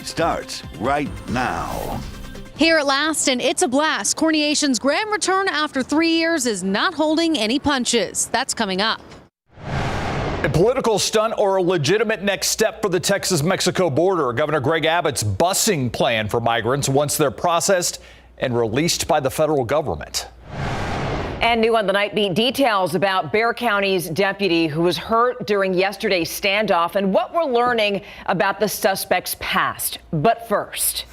starts right now. Here at last, and it's a blast. Corniation's grand return after 3 years is not holding any punches. That's coming up. A political stunt or a legitimate next step for the Texas-Mexico border. Governor Greg Abbott's busing plan for migrants once they're processed and released by the federal government. And new on the Nightbeat, details about Bexar County's deputy who was hurt during yesterday's standoff and what we're learning about the suspect's past. But first,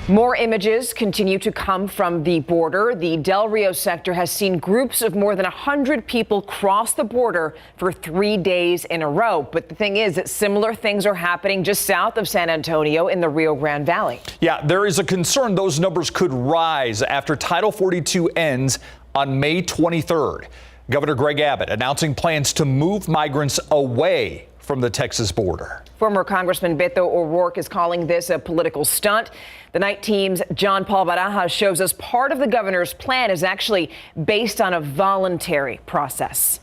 more images continue to come from the border. The Del Rio sector has seen groups of more than 100 people cross the border for 3 days in a row. But the thing is that similar things are happening just south of San Antonio in the Rio Grande Valley. Yeah, there is a concern those numbers could rise after Title 42 ends on May 23rd. Governor Greg Abbott announcing plans to move migrants away from the Texas border. Former Congressman Beto O'Rourke is calling this a political stunt. The Night Team's John Paul Barajas shows us part of the governor's plan is actually based on a voluntary process.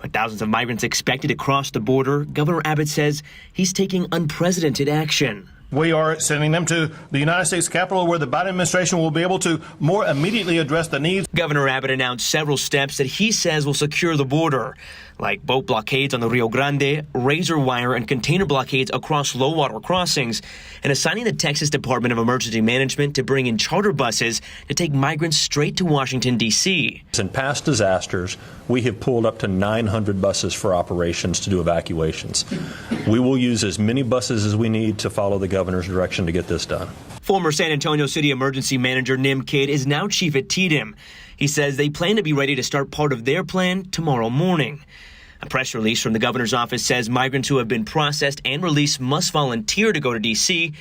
With thousands of migrants expected to cross the border, Governor Abbott says he's taking unprecedented action. We are sending them to the United States Capitol, where the Biden administration will be able to more immediately address the needs. Governor Abbott announced several steps that he says will secure the border, like boat blockades on the Rio Grande, razor wire and container blockades across low water crossings, and assigning the Texas Department of Emergency Management to bring in charter buses to take migrants straight to Washington, D.C. In past disasters, we have pulled up to 900 buses for operations to do evacuations. We will use as many buses as we need to follow the governor's direction to get this done. Former San Antonio City Emergency Manager Nim Kidd is now chief at TDIM. He says they plan to be ready to start part of their plan tomorrow morning. A press release from the governor's office says migrants who have been processed and released must volunteer to go to D.C.,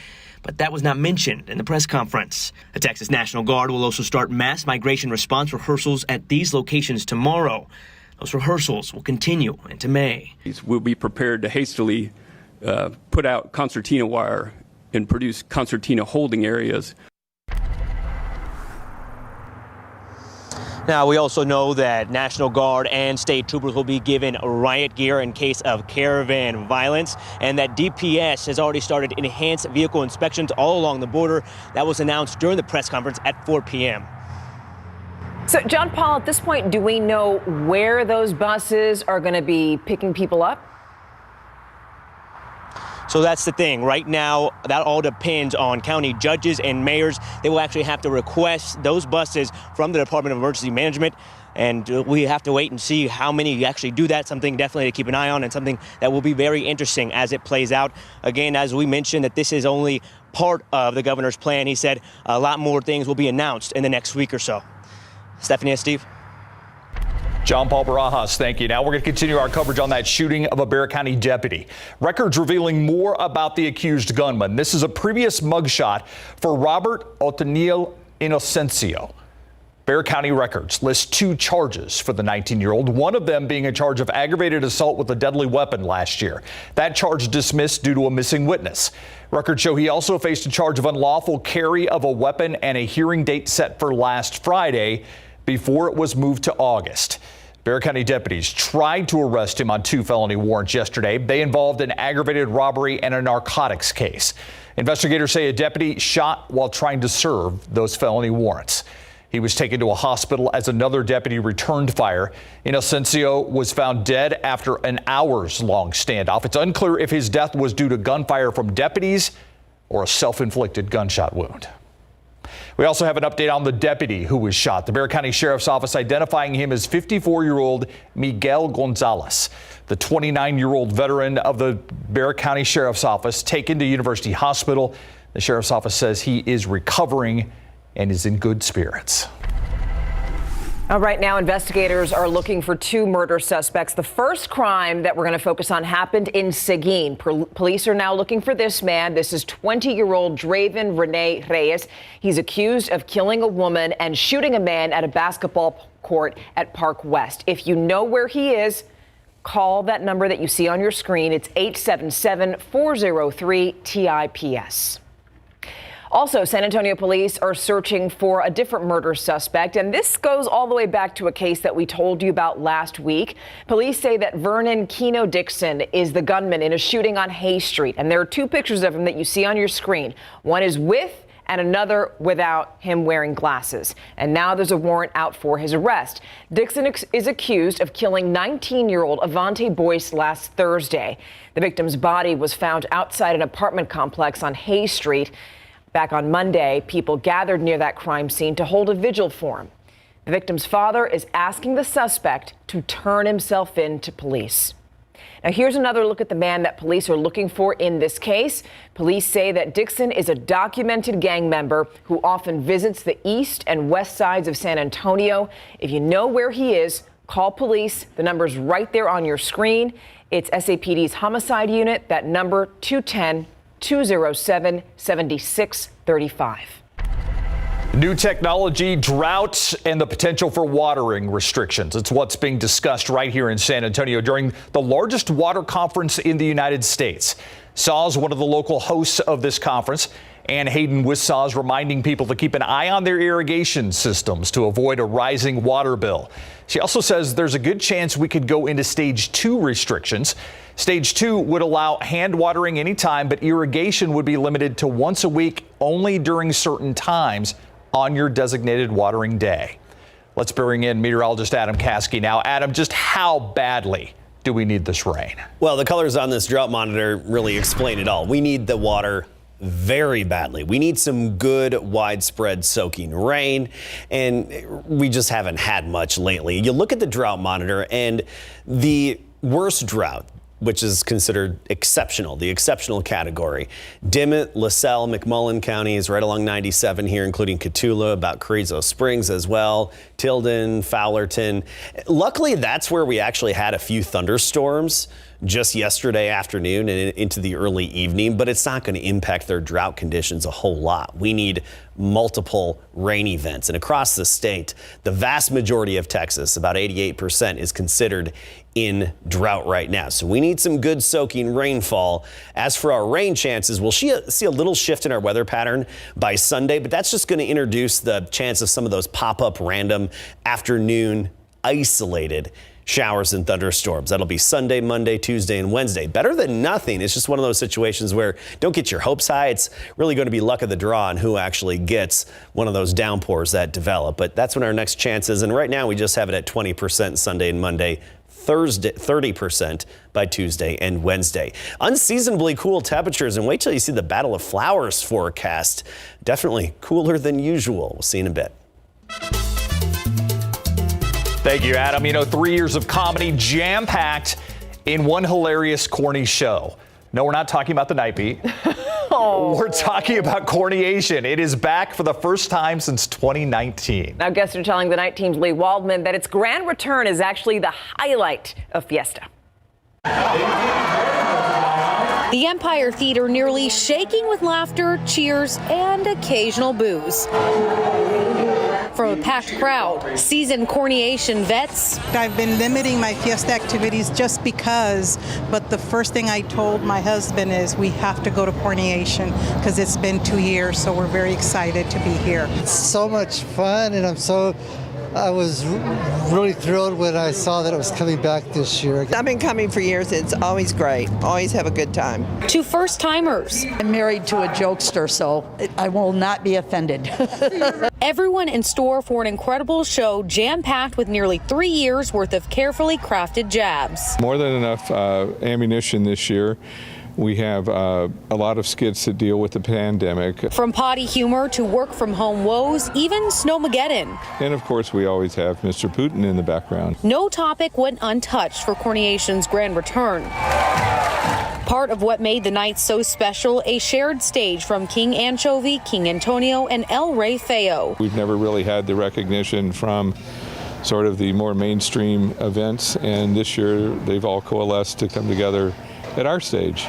but that was not mentioned in the press conference. The Texas National Guard will also start mass migration response rehearsals at these locations tomorrow. Those rehearsals will continue into May. We'll be prepared to hastily put out concertina wire and produce concertina holding areas. Now, we also know that National Guard and state troopers will be given riot gear in case of caravan violence, and that DPS has already started enhanced vehicle inspections all along the border. That was announced during the press conference at 4 p.m. So, John Paul, at this point, do we know where those buses are going to be picking people up? So that's the thing. Right now, that all depends on county judges and mayors. They will actually have to request those buses from the Department of Emergency Management. And we have to wait and see how many actually do that. Something definitely to keep an eye on and something that will be very interesting as it plays out. Again, as we mentioned, that this is only part of the governor's plan. He said a lot more things will be announced in the next week or so. Stephanie and Steve. John Paul Barajas, thank you. Now we're going to continue our coverage on that shooting of a Bexar County deputy. Records revealing more about the accused gunman. This is a previous mugshot for Robert Otoniel Inocencio. Bexar County records list 2 charges for the 19-year-old, one of them being a charge of aggravated assault with a deadly weapon last year. That charge dismissed due to a missing witness. Records show he also faced a charge of unlawful carry of a weapon and a hearing date set for last Friday before it was moved to August. Bexar County deputies tried to arrest him on 2 felony warrants yesterday. They involved an aggravated robbery and a narcotics case. Investigators say a deputy shot while trying to serve those felony warrants. He was taken to a hospital as another deputy returned fire. Inocencio was found dead after an hours-long standoff. It's unclear if his death was due to gunfire from deputies or a self-inflicted gunshot wound. We also have an update on the deputy who was shot. The Bexar County Sheriff's Office identifying him as 54-year-old Miguel Gonzalez. The 29-year-old veteran of the Bexar County Sheriff's Office taken to University Hospital. The Sheriff's Office says he is recovering and is in good spirits. Right now, investigators are looking for 2 murder suspects. The first crime that we're going to focus on happened in Seguin. Police are now looking for this man. This is 20-year-old Draven Rene Reyes. He's accused of killing a woman and shooting a man at a basketball court at Park West. If you know where he is, call that number that you see on your screen. It's 877-403-TIPS. Also, San Antonio police are searching for a different murder suspect, and this goes all the way back to a case that we told you about last week. Police say that Vernon Keno Dixon is the gunman in a shooting on Hay Street, and there are two pictures of him that you see on your screen. One is with and another without him wearing glasses. And now there's a warrant out for his arrest. Dixon is accused of killing 19-year-old Avante Boyce last Thursday. The victim's body was found outside an apartment complex on Hay Street. Back on Monday, people gathered near that crime scene to hold a vigil for him. The victim's father is asking the suspect to turn himself in to police. Now, here's another look at the man that police are looking for in this case. Police say that Dixon is a documented gang member who often visits the east and west sides of San Antonio. If you know where he is, call police. The number's right there on your screen. It's SAPD's homicide unit, that number 210-207-7635. New technology, drought, and the potential for watering restrictions. It's what's being discussed right here in San Antonio during the largest water conference in the United States. Saw's one of the local hosts of this conference. Ann Hayden with Saw's reminding people to keep an eye on their irrigation systems to avoid a rising water bill. She also says there's a good chance we could go into stage 2 restrictions. Stage 2 would allow hand watering anytime, but irrigation would be limited to once a week only during certain times on your designated watering day. Let's bring in meteorologist Adam Caskey now. Adam, just how badly do we need this rain? Well, the colors on this drought monitor really explain it all. We need the water very badly. We need some good widespread soaking rain, and we just haven't had much lately. You look at the drought monitor, and the worst drought, which is considered exceptional, the exceptional category. Dimmitt, LaSalle, McMullen counties, right along 97 here, including Cotulla, about Carrizo Springs as well, Tilden, Fowlerton. Luckily, that's where we actually had a few thunderstorms just yesterday afternoon and into the early evening, but it's not going to impact their drought conditions a whole lot. We need multiple rain events. And across the state, the vast majority of Texas, about 88%, is considered in drought right now. So we need some good soaking rainfall. As for our rain chances, we'll see a little shift in our weather pattern by Sunday, but that's just going to introduce the chance of some of those pop-up random afternoon isolated showers and thunderstorms. That'll be Sunday, Monday, Tuesday, and Wednesday. Better than nothing. It's just one of those situations where don't get your hopes high. It's really going to be luck of the draw on who actually gets one of those downpours that develop. But that's when our next chance is. And right now we just have it at 20% Sunday and Monday. Thursday, 30% by Tuesday and Wednesday. Unseasonably cool temperatures, and wait till you see the Battle of Flowers forecast. Definitely cooler than usual. We'll see you in a bit. Thank you, Adam. 3 years of comedy jam-packed in one hilarious, corny show. No, we're not talking about the Nightbeat. We're talking about Corniation. It is back for the first time since 2019. Now, guests are telling the night team's Lee Waldman that its grand return is actually the highlight of Fiesta. The Empire Theater nearly shaking with laughter, cheers, and occasional boos. From a packed crowd, seasoned Corniation vets. I've been limiting my Fiesta activities just because, but the first thing I told my husband is we have to go to Corniation because it's been 2 years, so we're very excited to be here. It's so much fun, and I was really thrilled when I saw that it was coming back this year. I've been coming for years. It's always great. Always have a good time. To first-timers. I'm married to a jokester, so I will not be offended. Everyone in store for an incredible show jam-packed with nearly 3 years worth of carefully crafted jabs. More than enough ammunition this year. We have a lot of skits that deal with the pandemic. From potty humor to work from home woes, even Snowmageddon. And of course, we always have Mr. Putin in the background. No topic went untouched for Corniation's grand return. Part of what made the night so special, a shared stage from King Anchovy, King Antonio, and El Rey Feo. We've never really had the recognition from sort of the more mainstream events, and this year they've all coalesced to come together at our stage.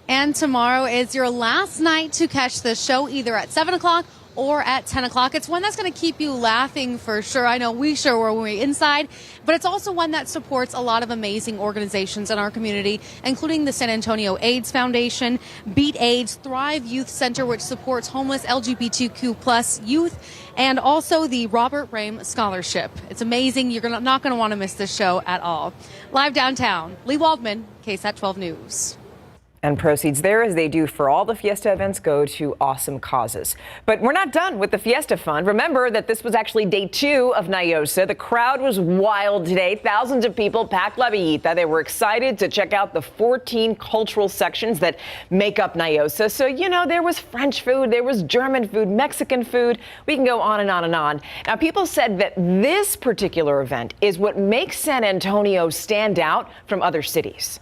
And tomorrow is your last night to catch the show either at 7 o'clock or at 10 o'clock. It's one that's going to keep you laughing for sure. I know we sure were when we were inside, but it's also one that supports a lot of amazing organizations in our community, including the San Antonio AIDS Foundation, Beat AIDS, Thrive Youth Center, which supports homeless LGBTQ+ youth, and also the Robert Rame Scholarship. It's amazing. You're not going to want to miss this show at all. Live downtown, Lee Waldman, KSAT 12 News. And proceeds there, as they do for all the Fiesta events, go to awesome causes. But we're not done with the Fiesta Fund. Remember that this was actually day 2 of NIOSA. The crowd was wild today. Thousands of people packed La Villita. They were excited to check out the 14 cultural sections that make up NIOSA. So, there was French food, there was German food, Mexican food. We can go on and on and on. Now, people said that this particular event is what makes San Antonio stand out from other cities.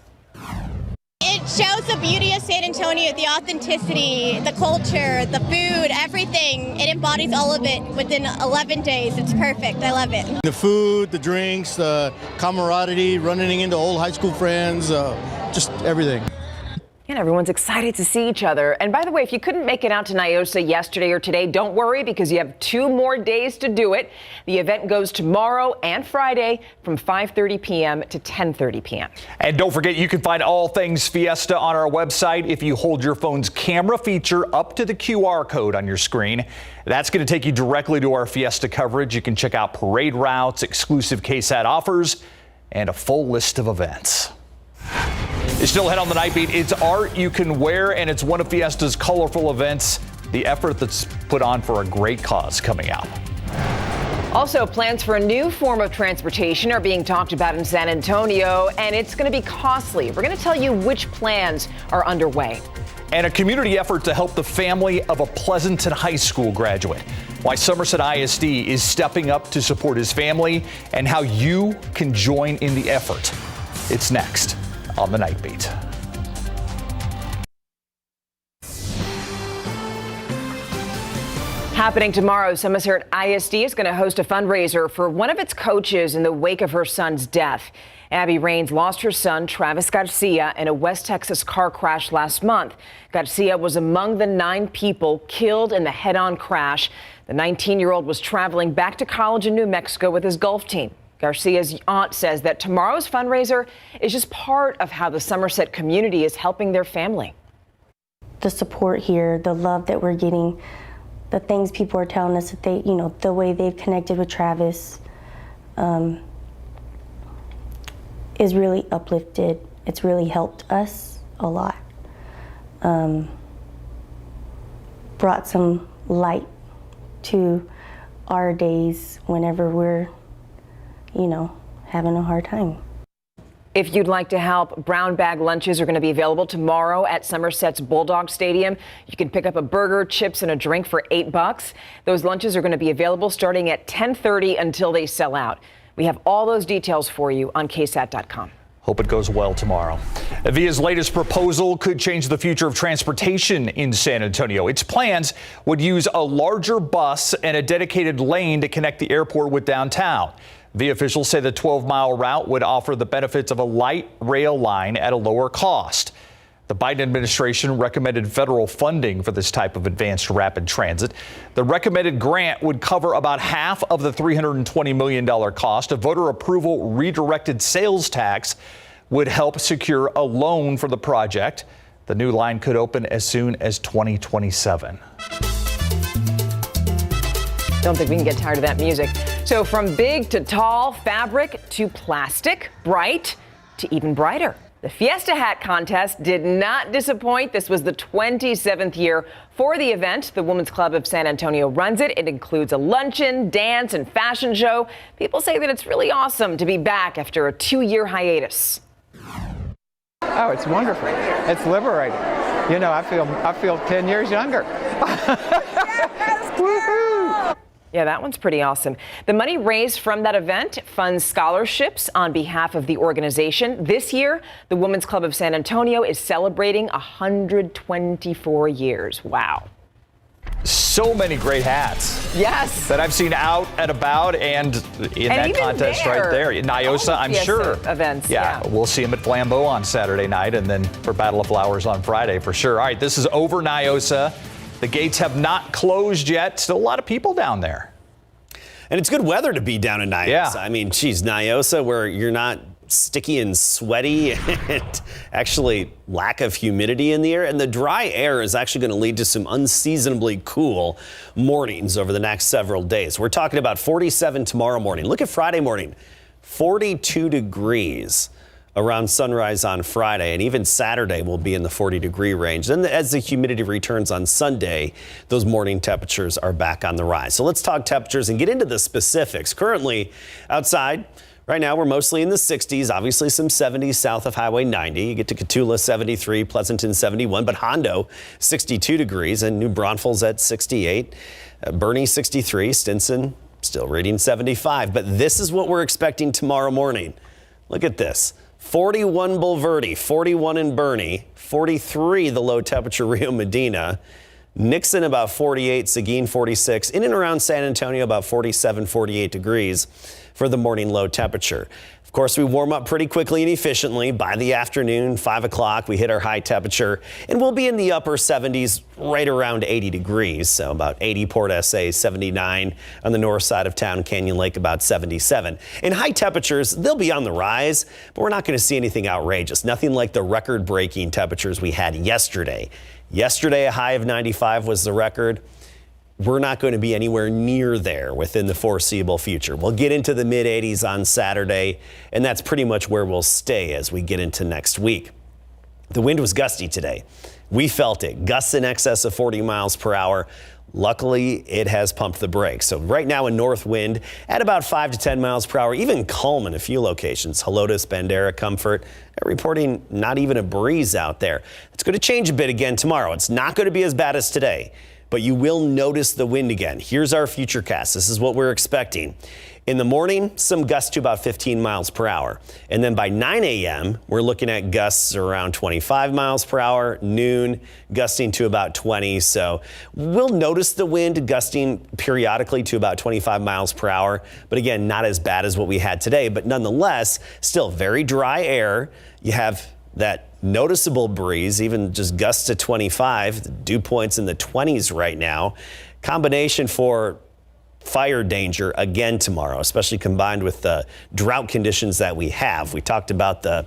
It shows the beauty of San Antonio, the authenticity, the culture, the food, everything. It embodies all of it within 11 days. It's perfect. I love it. The food, the drinks, the camaraderie, running into old high school friends, just everything. And everyone's excited to see each other. And by the way, if you couldn't make it out to NIOSA yesterday or today, don't worry, because you have 2 more days to do it. The event goes tomorrow and Friday from 5:30 p.m. to 10:30 p.m. And don't forget, you can find all things Fiesta on our website if you hold your phone's camera feature up to the QR code on your screen. That's going to take you directly to our Fiesta coverage. You can check out parade routes, exclusive KSAT offers, and a full list of events. It's still ahead on the Nightbeat. It's art you can wear, and it's one of Fiesta's colorful events. The effort that's put on for a great cause coming out. Also, plans for a new form of transportation are being talked about in San Antonio, and it's going to be costly. We're going to tell you which plans are underway. And a community effort to help the family of a Pleasanton High School graduate. Why Somerset ISD is stepping up to support his family, and how you can join in the effort. It's next on the Nightbeat. Happening tomorrow, Somerset ISD is going to host a fundraiser for one of its coaches in the wake of her son's death. Abby Raines lost her son, Travis Garcia, in a West Texas car crash last month. Garcia was among the 9 people killed in the head-on crash. The 19-year-old was traveling back to college in New Mexico with his golf team. Garcia's aunt says that tomorrow's fundraiser is just part of how the Somerset community is helping their family. The support here, the love that we're getting, the things people are telling us that they, the way they've connected with Travis is really uplifted. It's really helped us a lot. Brought some light to our days whenever we're having a hard time. If you'd like to help, brown bag lunches are going to be available tomorrow at Somerset's Bulldog Stadium. You can pick up a burger, chips, and a drink for $8. Those lunches are going to be available starting at 10:30 until they sell out. We have all those details for you on KSAT.com. Hope it goes well tomorrow. Via's latest proposal could change the future of transportation in San Antonio. Its plans would use a larger bus and a dedicated lane to connect the airport with downtown. Via officials say the 12-mile route would offer the benefits of a light rail line at a lower cost. The Biden administration recommended federal funding for this type of advanced rapid transit. The recommended grant would cover about half of the $320 million cost. A voter approval redirected sales tax would help secure a loan for the project. The new line could open as soon as 2027. Don't think we can get tired of that music. So from big to tall, fabric to plastic, bright to even brighter. The Fiesta Hat Contest did not disappoint. This was the 27th year for the event. The Women's Club of San Antonio runs it. It includes a luncheon, dance, and fashion show. People say that it's really awesome to be back after a 2-year hiatus. Oh, it's wonderful. It's liberating. I feel 10 years younger. Woohoo! Yeah, that one's pretty awesome. The money raised from that event funds scholarships on behalf of the organization. This year, the Women's Club of San Antonio is celebrating 124 years. Wow. So many great hats. Yes. That I've seen out and about and in that contest right there. NIOSA, I'm sure. Events. Yeah, we'll see them at Flambeau on Saturday night and then for Battle of Flowers on Friday for sure. All right, this is over NIOSA. The gates have not closed yet. Still a lot of people down there. And it's good weather to be down in Nyosa. Yeah. I mean, geez, Nyosa, where you're not sticky and sweaty and actually lack of humidity in the air. And the dry air is actually going to lead to some unseasonably cool mornings over the next several days. We're talking about 47 tomorrow morning. Look at Friday morning, 42 degrees around sunrise on Friday, and even Saturday will be in the 40-degree range. Then as the humidity returns on Sunday, those morning temperatures are back on the rise. So let's talk temperatures and get into the specifics. Currently outside, right now we're mostly in the 60s, obviously some 70s south of Highway 90. You get to Cotulla 73, Pleasanton 71, but Hondo 62 degrees, and New Braunfels at 68, Bernie 63, Stinson still reading 75. But this is what we're expecting tomorrow morning. Look at this. 41 Bulverde, 41 in Bernie, 43 the low temperature Rio Medina, Nixon about 48, Seguin 46, in and around San Antonio about 47, 48 degrees for the morning low temperature. Of course, we warm up pretty quickly and efficiently. By the afternoon, 5 o'clock, we hit our high temperature, and we'll be in the upper 70s, right around 80 degrees. So about 80 Port SA, 79 on the north side of town, Canyon Lake about 77. And high temperatures, they'll be on the rise, but we're not going to see anything outrageous. Nothing like the record-breaking temperatures we had yesterday. Yesterday, a high of 95 was the record. We're not going to be anywhere near there within the foreseeable future. We'll get into the mid-80s on Saturday, and that's pretty much where we'll stay as we get into next week. The wind was gusty today. We felt it. Gusts in excess of 40 miles per hour. Luckily, it has pumped the brakes. So right now a north wind at about 5 to 10 miles per hour, even calm in a few locations. Helotes, Bandera, Comfort, reporting not even a breeze out there. It's going to change a bit again tomorrow. It's not going to be as bad as today, but you will notice the wind again. Here's our futurecast. This is what we're expecting. In the morning, some gusts to about 15 miles per hour. And then by 9 a.m., we're looking at gusts around 25 miles per hour. Noon, gusting to about 20. So we'll notice the wind gusting periodically to about 25 miles per hour. But again, not as bad as what we had today, but nonetheless, still very dry air. You have that noticeable breeze, even just gusts to 25, the dew points in the 20s right now. Combination for fire danger again tomorrow, especially combined with the drought conditions that we have. We talked about the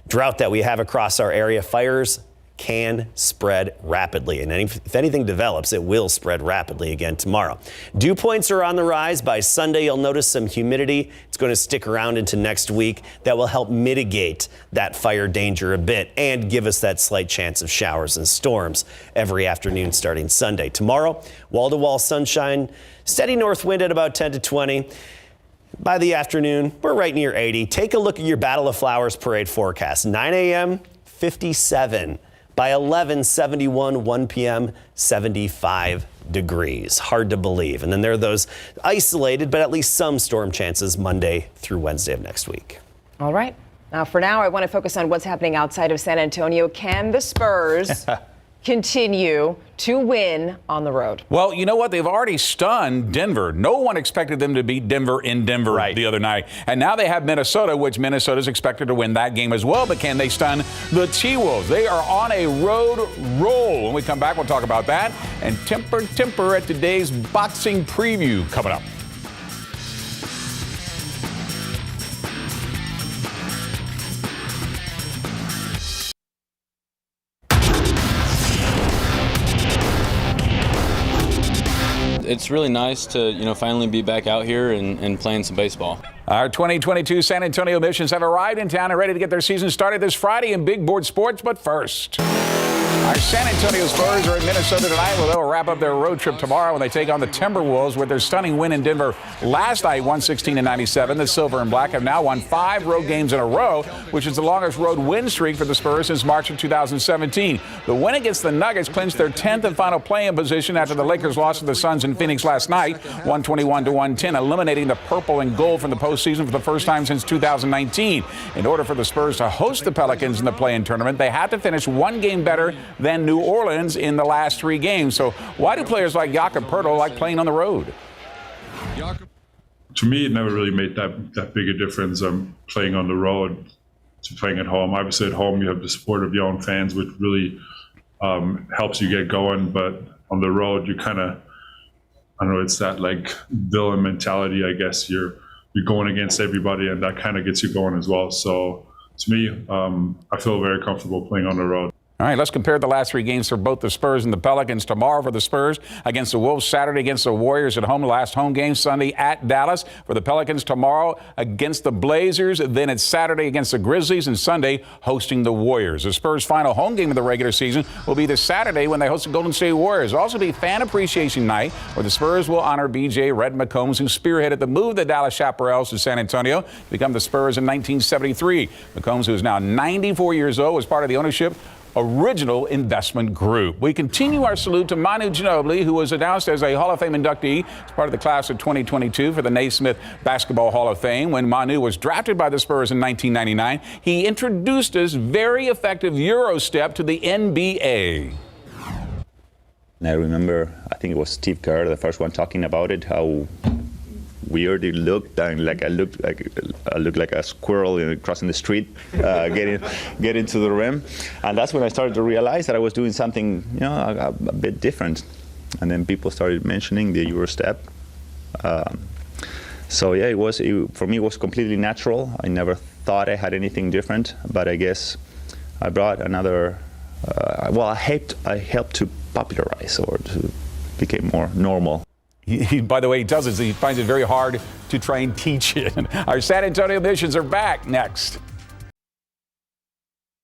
drought that we have across our area. Fires can spread rapidly, and if anything develops, it will spread rapidly again tomorrow. Dew points are on the rise. By Sunday, you'll notice some humidity. It's going to stick around into next week. That will help mitigate that fire danger a bit and give us that slight chance of showers and storms every afternoon starting Sunday. Tomorrow, wall-to-wall sunshine, steady north wind at about 10 to 20. By the afternoon, we're right near 80. Take a look at your Battle of Flowers parade forecast. 9 a.m., 57. By 11, 71, 1 p.m., 75 degrees. Hard to believe. And then there are those isolated, but at least some storm chances Monday through Wednesday of next week. All right. Now, for now, I want to focus on what's happening outside of San Antonio. Can the Spurs continue to win on the road? Well, you know what? They've already stunned Denver. No one expected them to beat Denver in Denver the other night. And now they have Minnesota, which Minnesota's expected to win that game as well. But can they stun the T-Wolves? They are on a road roll. When we come back, we'll talk about that. And temper at today's boxing preview coming up. It's really nice to, finally be back out here and playing some baseball. Our 2022 San Antonio Missions have arrived in town and ready to get their season started this Friday in big board sports. But first, our San Antonio Spurs are in Minnesota tonight, where they'll wrap up their road trip tomorrow when they take on the Timberwolves with their stunning win in Denver last night, 116-97. The Silver and Black have now won 5 road games in a row, which is the longest road win streak for the Spurs since March of 2017. The win against the Nuggets clinched their 10th and final play-in position after the Lakers lost to the Suns in Phoenix last night, 121-110, eliminating the purple and gold from the postseason for the first time since 2019. In order for the Spurs to host the Pelicans in the play-in tournament, they had to finish 1 game better than New Orleans in the last 3 games. So why do players like Jakob Poeltl like playing on the road? To me, it never really made that big a difference. Playing on the road to playing at home. Obviously, at home, you have the support of your own fans, which really helps you get going. But on the road, you kind of, I don't know, it's that like villain mentality, I guess. You're going against everybody, and that kind of gets you going as well. So to me, I feel very comfortable playing on the road. All right, let's compare the last 3 games for both the Spurs and the Pelicans. Tomorrow for the Spurs against the Wolves, Saturday against the Warriors at home. The last home game Sunday at Dallas. For the Pelicans tomorrow against the Blazers. Then it's Saturday against the Grizzlies, and Sunday hosting the Warriors. The Spurs' final home game of the regular season will be this Saturday when they host the Golden State Warriors. It'll also be Fan Appreciation Night, where the Spurs will honor B.J. Red McCombs, who spearheaded the move of the Dallas Chaparrals to San Antonio to become the Spurs in 1973. McCombs, who is now 94 years old, was part of the ownership original investment group. We continue our salute to Manu Ginobili, who was announced as a Hall of Fame inductee as part of the class of 2022 for the Naismith Basketball Hall of Fame. When Manu was drafted by the Spurs in 1999, he introduced his very effective Euro step to the NBA. I remember, I think it was Steve Kerr, the first one, talking about it, how weird it looked, and I looked like a squirrel crossing the street, getting to the rim, and that's when I started to realize that I was doing something, a bit different, and then people started mentioning the Euro step. So yeah, for me it was completely natural. I never thought I had anything different, but I guess I brought another. I helped to popularize or to become more normal. By the way, he does it. He finds it very hard to try and teach it. Our San Antonio Missions are back next.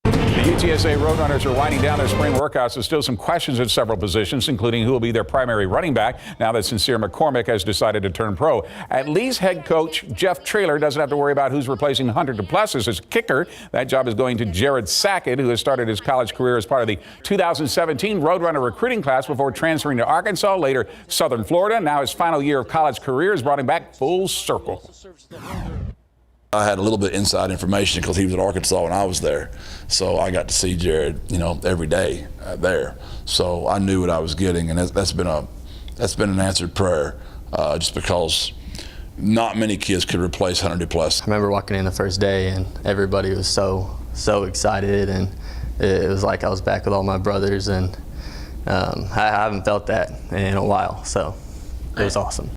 The UTSA Roadrunners are winding down their spring workouts. There's still some questions at several positions, including who will be their primary running back now that Sincere McCormick has decided to turn pro. At least head coach Jeff Traylor doesn't have to worry about who's replacing Hunter DuPlessis as kicker. That job is going to Jarrod Sackett, who has started his college career as part of the 2017 Roadrunner recruiting class before transferring to Arkansas, later Southern Florida. Now his final year of college career has brought him back full circle. I had a little bit of inside information because he was at Arkansas when I was there. So I got to see Jarrod, every day there. So I knew what I was getting, and that's been an answered prayer, just because not many kids could replace Hunter DuPlessis. I remember walking in the first day, and everybody was so excited, and it was like I was back with all my brothers, and I haven't felt that in a while, so it was awesome.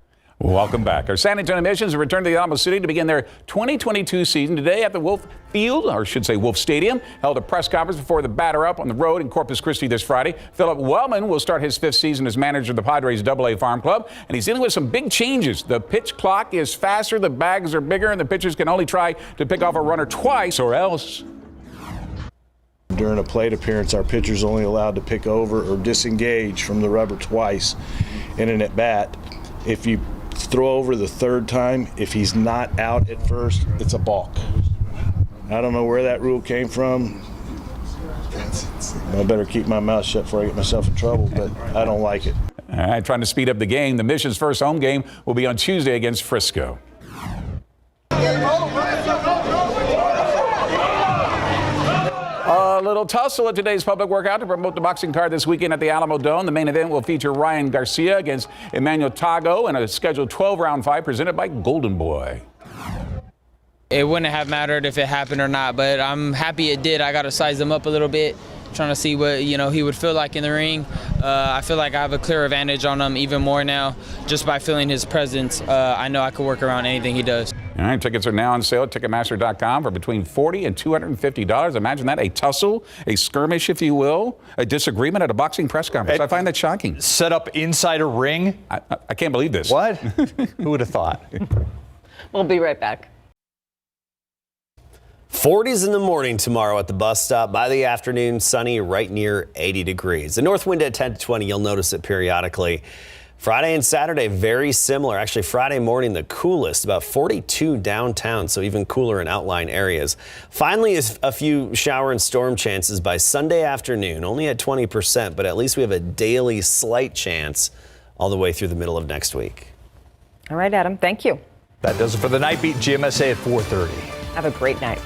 Welcome back. Our San Antonio Missions return to the Alamo City to begin their 2022 season today at the Wolf Field, or I should say Wolf Stadium. Held a press conference before the batter up on the road in Corpus Christi this Friday. Philip Wellman will start his 5th season as manager of the Padres AA Farm Club, and he's dealing with some big changes. The pitch clock is faster, the bags are bigger, and the pitchers can only try to pick off a runner twice or else. During a plate appearance, our pitcher's only allowed to pick over or disengage from the rubber twice in an at-bat. If you throw over the 3rd time, if he's not out at first, it's a balk. I don't know where that rule came from. I better keep my mouth shut before I get myself in trouble, but I don't like it. All right, trying to speed up the game. The Mission's first home game will be on Tuesday against Frisco. A little tussle at today's public workout to promote the boxing card this weekend at the Alamo Dome. The main event will feature Ryan Garcia against Emmanuel Tago in a scheduled 12-round fight presented by Golden Boy. It wouldn't have mattered if it happened or not, but I'm happy it did. I got to size him up a little bit, trying to see what he would feel like in the ring. I feel like I have a clear advantage on him even more now, just by feeling his presence. I know I could work around anything he does. All right, tickets are now on sale at Ticketmaster.com for between $40 and $250. Imagine that, a tussle, a skirmish, if you will, a disagreement at a boxing press conference. I find that shocking. Set up inside a ring? I can't believe this. What? Who would have thought? We'll be right back. 40s in the morning tomorrow at the bus stop. By the afternoon, sunny, right near 80 degrees. The north wind at 10 to 20, you'll notice it periodically. Friday and Saturday, very similar. Actually, Friday morning, the coolest, about 42 downtown, so even cooler in outlying areas. Finally, a few shower and storm chances by Sunday afternoon, only at 20%, but at least we have a daily slight chance all the way through the middle of next week. All right, Adam, thank you. That does it for the Nightbeat. GMSA at 4:30. Have a great night.